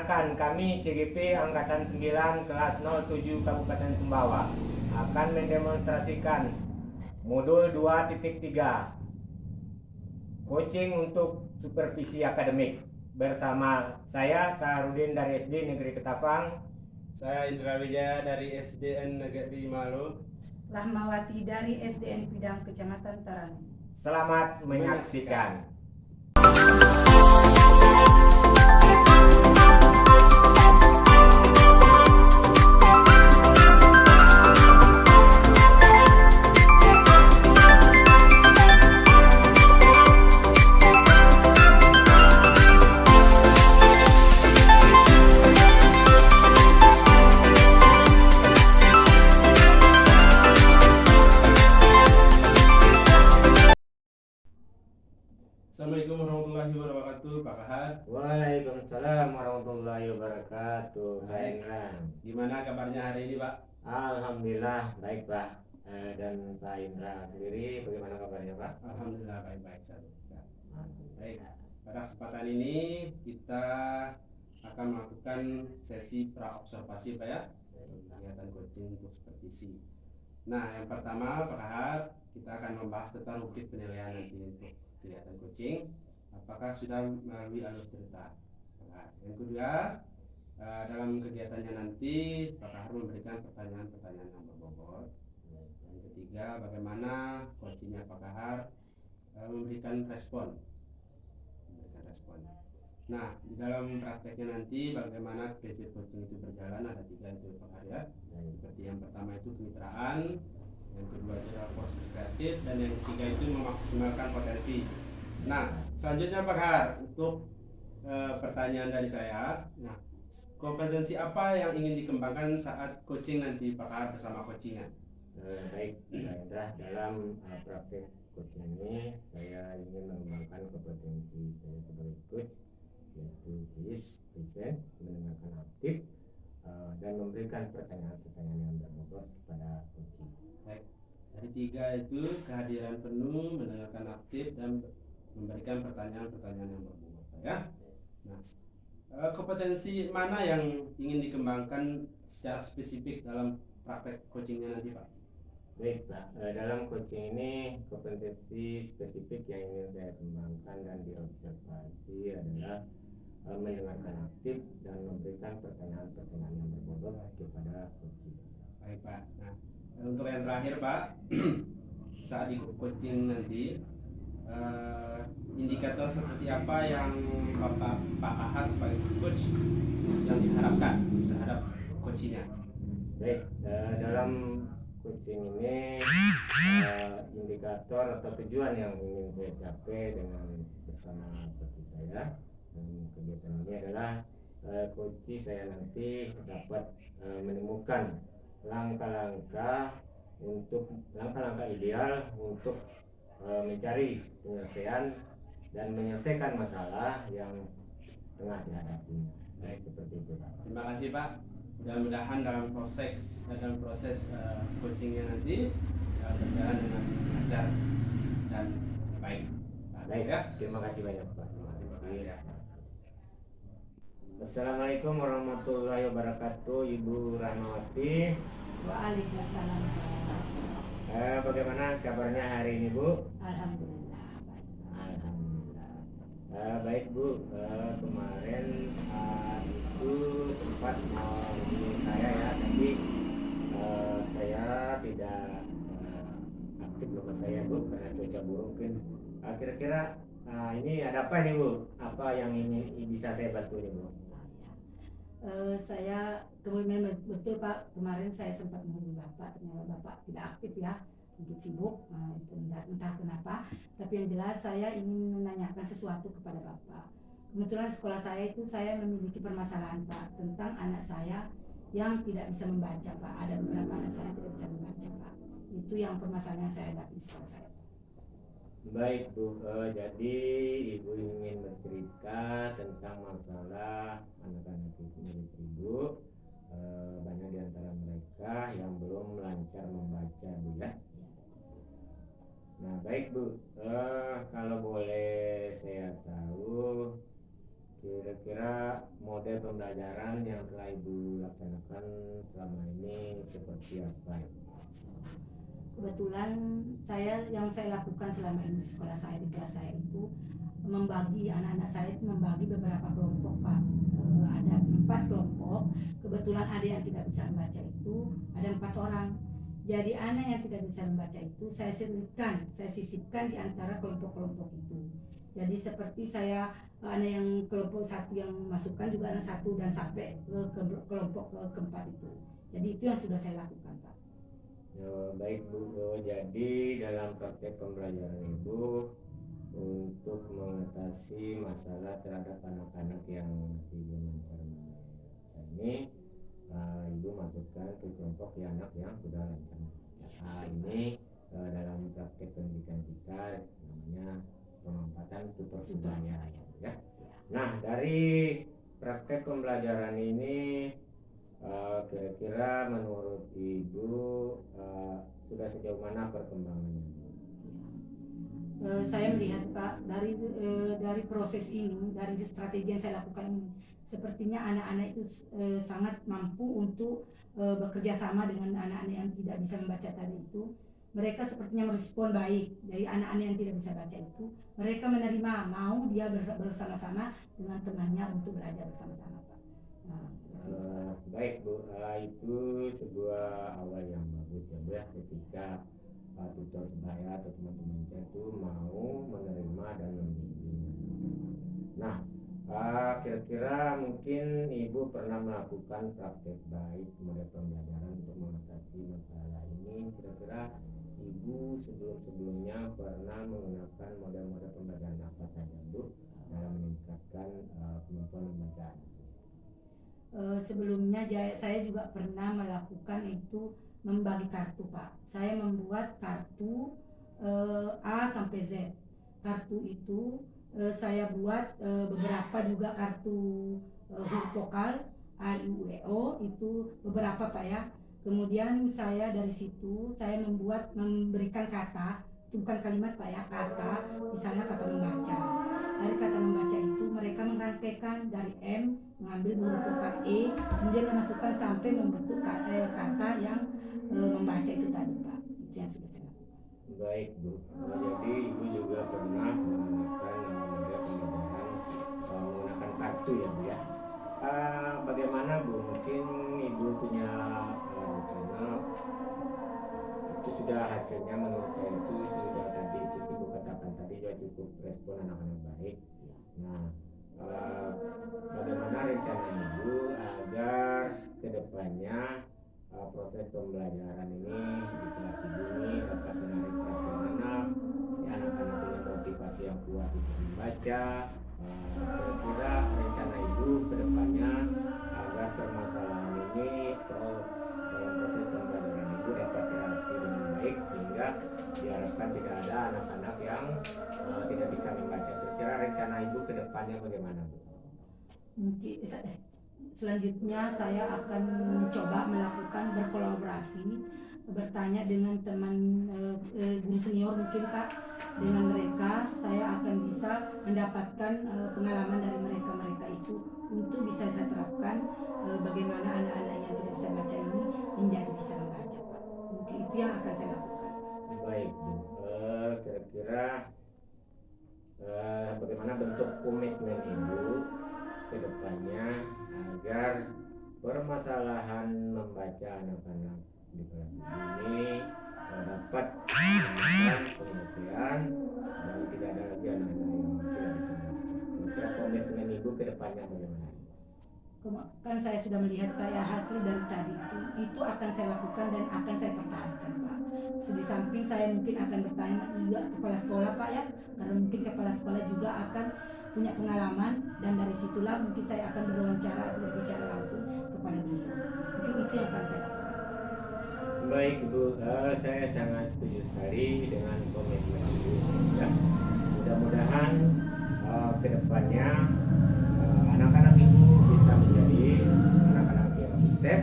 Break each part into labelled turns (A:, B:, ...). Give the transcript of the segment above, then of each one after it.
A: Perkenalkan, kami CGP Angkatan 9 kelas 07 Kabupaten Sumbawa akan mendemonstrasikan modul 2.3 coaching untuk supervisi akademik bersama saya Tarudin dari SD Negeri Ketapang.
B: Saya Indra Wijaya dari SDN Negeri Malo.
C: Rahmawati dari SDN Pidang Kecamatan Tarani.
A: Selamat menyaksikan.
B: Assalamualaikum warahmatullahi wabarakatuh, Pak Kahar.
A: Waalaikumsalam warahmatullahi wabarakatuh, Pak Indra.
B: Gimana kabarnya hari ini, Pak?
A: Alhamdulillah baik, Pak. Dan Pak Indra sendiri bagaimana kabarnya, Pak?
B: Alhamdulillah baik-baik saja. Baik, pada kesempatan ini kita akan melakukan sesi pra-observasi, Pak ya, kegiatan coaching untuk supervisi. Nah, yang pertama, Pak Kahar, kita akan membahas tentang bukti penilaian nanti untuk kegiatan coaching. Apakah sudah melalui alur cerita? Yang kedua, dalam kegiatannya nanti Pak Kahar memberikan pertanyaan-pertanyaan yang berbobot. Yang ketiga, bagaimana coachingnya Pak Kahar memberikan respon. Nah, di dalam prakteknya nanti bagaimana prinsip coaching itu berjalan ada 3 itu Pak Kahar ya. Seperti yang pertama itu kemitraan, yang kedua itu adalah proses kreatif, dan yang ketiga itu memaksimalkan potensi. Nah, selanjutnya Pak Kahar, untuk pertanyaan dari saya, nah, kompetensi apa yang ingin dikembangkan saat coaching nanti Pak Kahar bersama coachingnya?
A: Baik, Pak Indra, dalam praktek coaching ini saya ingin mengembangkan kompetensi saya sebagai coach, yaitu present, mendengarkan aktif, dan memberikan pertanyaan-pertanyaan yang berbobot kepada coaching.
B: Baik, dari 3 itu kehadiran penuh, mendengarkan aktif, dan memberikan pertanyaan-pertanyaan yang berbobot ya. Nah, kompetensi mana yang ingin dikembangkan secara spesifik dalam praktek coachingnya nanti, Pak?
A: Baik, Pak. Dalam coaching ini kompetensi spesifik yang ingin saya kembangkan dan diobservasi adalah mendengarkan aktif dan memberikan pertanyaan-pertanyaan yang berbobot kepada coaching.
B: Baik, Pak. Nah, untuk yang terakhir, Pak, saat di coaching nanti indikator seperti apa yang Pak Kahar sebagai coach yang diharapkan terhadap coachingnya?
A: Baik, dalam coaching ini indikator atau tujuan yang ingin saya capai dengan bersama coach saya dan kegiatan ini adalah coach saya nanti dapat menemukan langkah-langkah ideal untuk mencari penyelesaian dan menyelesaikan masalah yang tengah dihadapi. Baik, seperti itu, Pak.
B: Terima kasih, Pak. Mudah-mudahan dalam proses coachingnya nanti berjalan dengan lancar dan baik.
A: Baik ya, terima kasih banyak, Pak. Assalamualaikum warahmatullahi wabarakatuh, Ibu Rahmawati.
C: Waalaikumsalam.
A: Bagaimana kabarnya hari ini, Bu?
C: Alhamdulillah baik.
A: Alhamdulillah. Baik, Bu. Kemarin itu sempat mau hubungi saya ya, tapi saya tidak aktif nomor saya, Bu, karena cuaca buruk kan. Kira-kira ini ada apa nih, Bu? Apa yang ini bisa saya bantu nih, Bu?
C: Saya kemudian betul Pak, kemarin saya sempat menghubungi Bapak, ternyata Bapak tidak aktif ya, mungkin sibuk, itu entah kenapa. Tapi yang jelas saya ingin menanyakan sesuatu kepada Bapak. Kebetulan sekolah saya itu saya memiliki permasalahan Pak tentang anak saya yang tidak bisa membaca Pak. Ada beberapa anak saya tidak bisa membaca Pak. Itu yang permasalahan yang saya hadapi di sekolah saya.
A: Baik, Bu. Jadi Ibu ingin bercerita tentang masalah anak-anak Ibu. Banyak di antara mereka yang belum lancar membaca, Bu ya. Nah, baik, Bu. Kalau boleh saya tahu, kira-kira model pembelajaran yang telah Ibu laksanakan selama ini seperti apa?
C: Kebetulan yang saya lakukan selama ini di sekolah saya, di kelas saya itu membagi anak-anak saya itu membagi beberapa kelompok Pak. Ada 4 kelompok. Kebetulan ada yang tidak bisa membaca itu ada 4 orang. Jadi anak yang tidak bisa membaca itu saya sisipkan di antara kelompok-kelompok itu. Jadi seperti saya anak yang kelompok 1 yang masukkan juga anak 1 dan sampai ke kelompok keempat itu. Jadi itu yang sudah saya lakukan Pak.
A: Baik Bu, jadi dalam praktek pembelajaran Ibu untuk mengatasi masalah terhadap anak-anak yang masih belum lancar membaca ini, Ibu masukkan ke kelompok anak yang sudah lancar membaca. Ini dalam praktek pendidikan kita namanya penempatan tutor sebaya ya. Nah, dari praktek pembelajaran ini kira-kira menurut Ibu sudah sejauh mana perkembangannya?
C: Saya melihat Pak dari proses ini, dari strategi yang saya lakukan ini, sepertinya anak-anak itu sangat mampu untuk bekerja sama dengan anak-anak yang tidak bisa membaca tadi itu. Mereka sepertinya merespon baik. Dari anak-anak yang tidak bisa baca itu, mereka menerima, mau dia bersama-sama dengan temannya untuk belajar bersama-sama Pak.
A: Baik Bu, itu sebuah awal yang bagus ya Bu ya, ketika tutor sebaya atau teman-teman itu mau menerima dan membimbing. Nah, kira-kira mungkin Ibu pernah melakukan praktek baik model pembelajaran untuk mengatasi masalah ini. Kira-kira Ibu sebelum-sebelumnya pernah menggunakan model-model pembelajaran apa saja Bu dalam meningkatkan kemampuan membaca?
C: Sebelumnya saya juga pernah melakukan itu membagi kartu Pak. Saya membuat kartu A sampai Z. Kartu itu saya buat beberapa juga kartu huruf vokal A, I, U, E, O itu beberapa Pak ya. Kemudian saya dari situ saya memberikan kata, itu bukan kalimat Pak ya, kata, misalnya kata membaca. Dari kata membaca itu mereka merangkaikan dari M, mengambil huruf vokal E, kemudian memasukkan sampai membentuk kata yang membaca itu tadi Pak. Itu yang sudah saya lakukan.
A: Baik Bu, jadi Ibu juga pernah menggunakan model pembelajaran menggunakan kartu ya Bu ya. Bagaimana Bu, mungkin Ibu punya rencana, itu sudah hasilnya menurut saya itu sudah tadi itu Ibu katakan tadi juga cukup respon anak-anak baik. Nah, bagaimana rencana Ibu agar kedepannya proses pembelajaran ini di kelas Ibu ini dapat menarik perhatian anak, ya, anak-anak punya motivasi yang kuat untuk membaca. Kira-kira rencana Ibu kedepannya agar permasalahan ini dalam proses pembelajaran Ibu dapat terasi dengan baik sehingga diharapkan tidak ada anak-anak yang tidak bisa membaca. Kira-kira rencana Ibu kedepannya bagaimana Bu?
C: Mungkin selanjutnya saya akan mencoba melakukan berkolaborasi, bertanya dengan teman guru senior mungkin Pak. Dengan mereka saya akan bisa mendapatkan pengalaman dari mereka itu untuk bisa saya terapkan bagaimana anak-anak yang tidak bisa baca ini menjadi bisa membaca Pak. Mungkin itu yang akan saya lakukan.
A: Baik Bu, kira-kira bagaimana bentuk komitmen Ibu ke depannya agar permasalahan membaca anak-anak di kelas ini dapat menemukan penyelesaian dan tidak ada lagi anak-anak yang tidak bisa membaca. Kira-kira komitmen Ibu ke depannya bagaimana?
C: Kan saya sudah melihat Pak ya hasil dari tadi itu akan saya lakukan dan akan saya pertahankan Pak. Di samping saya mungkin akan bertanya juga kepala sekolah Pak ya, karena mungkin kepala sekolah juga akan punya pengalaman dan dari situlah mungkin saya akan berwawancara atau berbicara langsung kepada beliau. Mungkin itu yang akan saya lakukan.
A: Baik Bu, saya sangat setuju sekali dengan komitmen Ibu ya. Mudah-mudahan kedepannya anak-anak Ibu bisa menjadi anak-anak yang sukses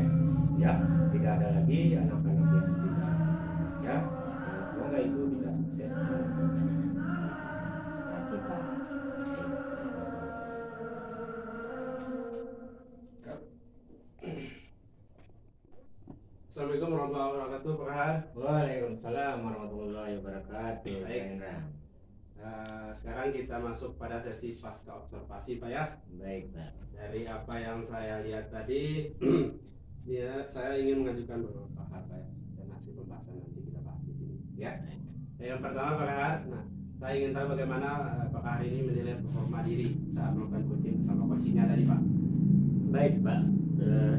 A: ya, tidak ada lagi anak-anak yang tidak bisa membaca, dan semoga Ibu bisa sukses.
C: Terima kasih Pak.
B: Sekarang kita masuk pada sesi pasca observasi Pak ya.
A: Baik Pak.
B: Dari apa yang saya lihat tadi, saya ingin mengajukan beberapa hal Pak ya, dan hasil pembahasan nanti kita bahas di sini ya. Yang pertama Pak Kahar, nah saya ingin tahu bagaimana Pak Kahar ini menilai performa diri saat melakukan coaching bersama coachingnya tadi Pak.
A: Baik Pak,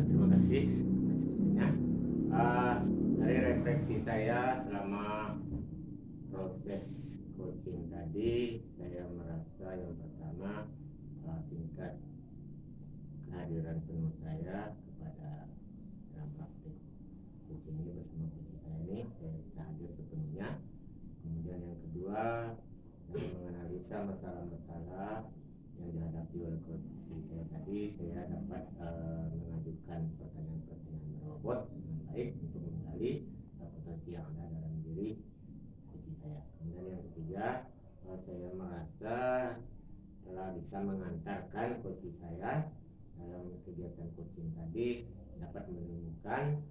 A: terima kasih sebelumnya. Dari refleksi saya selama proses coaching tadi, saya merasa yang pertama tingkat kehadiran penuh saya kepada dalam praktik coaching ini bersama coaching saya ini, saya bisa hadir sepenuhnya. Kemudian yang kedua, dalam menganalisa masalah-masalah yang dihadapi oleh coaching saya tadi, saya dapat mengajukan pertanyaan-pertanyaan berbobot dengan baik untuk menggali potensi yang ada dalam diri coaching saya. Kemudian yang ketiga, saya merasa telah bisa mengantarkan coaching saya dalam kegiatan coaching tadi, dapat menemukan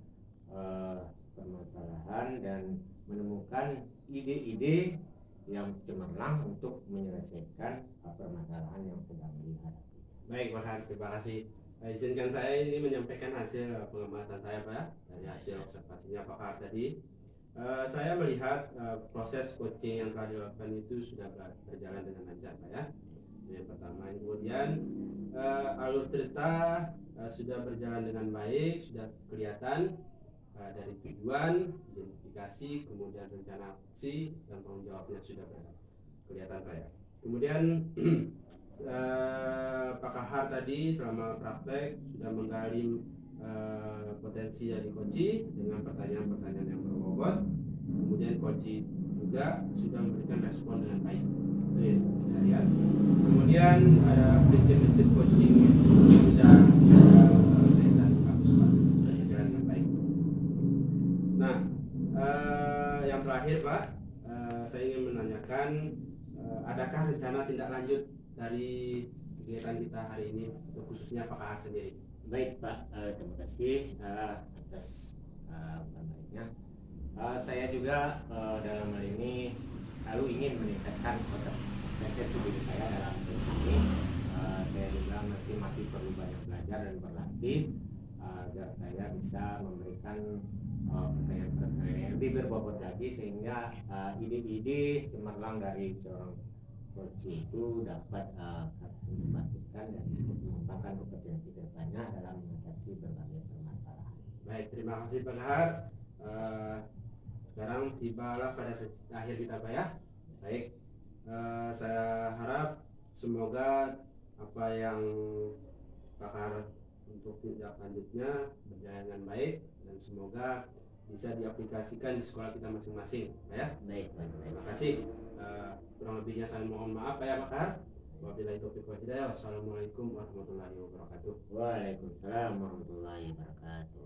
A: permasalahan dan menemukan ide-ide yang cemerlang untuk menyelesaikan permasalahan yang sedang dihadapi.
B: Baik Pak Kahar, terima kasih. Izinkan saya ini menyampaikan hasil pengamatan saya Pak, dari hasil observasinya Pak Kahar tadi. Saya melihat proses coaching yang telah dilakukan itu sudah berjalan dengan lancar Pak ya. Yang pertama, kemudian alur cerita sudah berjalan dengan baik, sudah kelihatan dari tujuan, identifikasi, kemudian rencana aksi dan tanggung jawabnya sudah kelihatan Pak ya. Kemudian Pak Kahar tadi selama praktek sudah menggali potensi dari coach dengan pertanyaan-pertanyaan yang berbobot. Kemudian coach juga sudah memberikan respon dengan baik. Itu ya saya lihat. Kemudian ada prinsip-prinsip coaching sudah dan bagus Pak, sudah berjalan dengan baik. Nah, yang terakhir Pak, saya ingin menanyakan, adakah rencana tindak lanjut dari kegiatan kita hari ini, khususnya Pak Kahar sendiri?
A: Baik Pak, terima kasih atas baiknya. Saya juga dalam hal ini selalu ingin meningkatkan kompetensi diri saya dalam proses ini. Saya juga masih perlu banyak belajar dan berlatih agar saya bisa memberikan pertanyaan-pertanyaan yang lebih berbobot lagi, sehingga ide-ide cemerlang dari seorang coach itu dapat dimanfaatkan dan mengembangkan kompetensi kedepannya dalam mengatasi berbagai permasalahan.
B: Baik, terima kasih Pak Kahar. Sekarang tibalah pada akhir kita Pak ya. Baik, saya harap semoga apa yang Pak Kahar untuk tindak lanjutnya berjalan dengan baik dan semoga bisa diaplikasikan di sekolah kita masing-masing Pak ya.
A: Baik,
B: terima kasih. Kurang lebihnya saya mohon maaf Pak ya Pak Kahar. Wabillahi taufiq wal hidayah. Wassalamualaikum warahmatullahi wabarakatuh.
A: Waalaikumsalam warahmatullahi wabarakatuh.